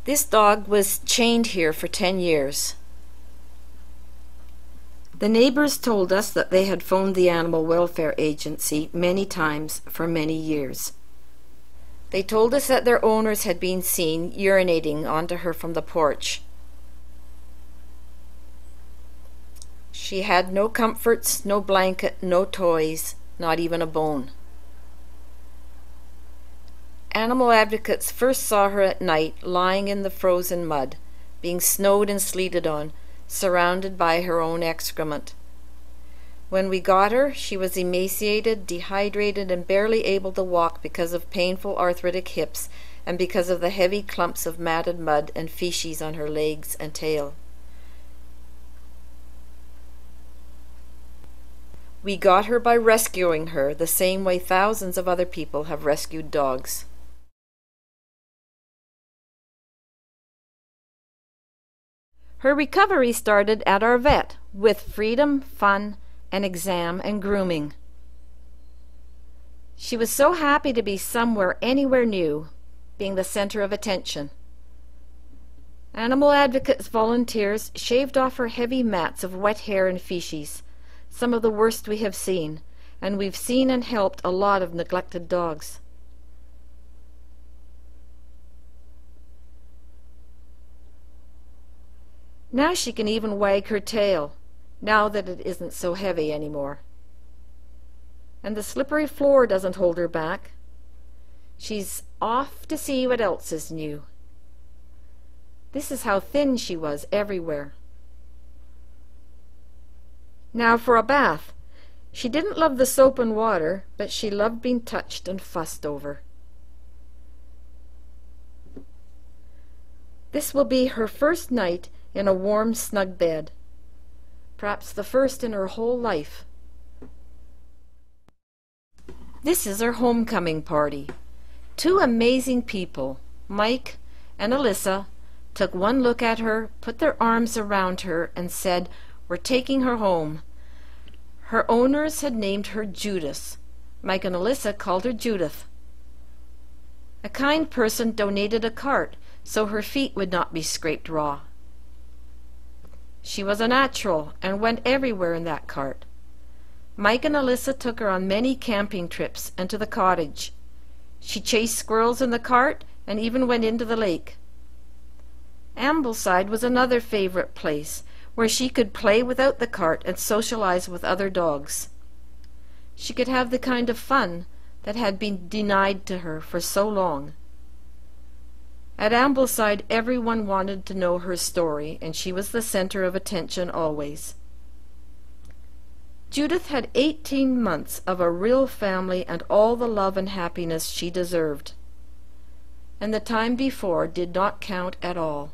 This dog was chained here for 10 years. The neighbors told us that they had phoned the Animal Welfare Agency many times for many years. They told us that their owners had been seen urinating onto her from the porch. She had no comforts, no blanket, no toys, not even a bone. Animal advocates first saw her at night lying in the frozen mud, being snowed and sleeted on, surrounded by her own excrement. When we got her, she was emaciated, dehydrated, and barely able to walk because of painful arthritic hips and because of the heavy clumps of matted mud and feces on her legs and tail. We got her by rescuing her the same way thousands of other people have rescued dogs. Her recovery started at our vet with freedom, fun, an exam, and grooming. She was so happy to be somewhere anywhere new, being the center of attention. Animal advocates volunteers shaved off her heavy mats of wet hair and feces, some of the worst we have seen, and we've seen and helped a lot of neglected dogs. Now she can even wag her tail, now that it isn't so heavy anymore. And the slippery floor doesn't hold her back. She's off to see what else is new. This is how thin she was everywhere. Now for a bath. She didn't love the soap and water, but she loved being touched and fussed over. This will be her first night in a warm, snug bed. Perhaps the first in her whole life. This is her homecoming party. Two amazing people, Mike and Alyssa, took one look at her, put their arms around her, and said, "We're taking her home." Her owners had named her Judith. Mike and Alyssa called her Judith. A kind person donated a cart so her feet would not be scraped raw. She was a natural and went everywhere in that cart. Mike and Alyssa took her on many camping trips and to the cottage. She chased squirrels in the cart and even went into the lake. Ambleside was another favorite place where she could play without the cart and socialize with other dogs. She could have the kind of fun that had been denied to her for so long. At Ambleside, everyone wanted to know her story, and she was the center of attention always. Judith had 18 months of a real family and all the love and happiness she deserved. And the time before did not count at all.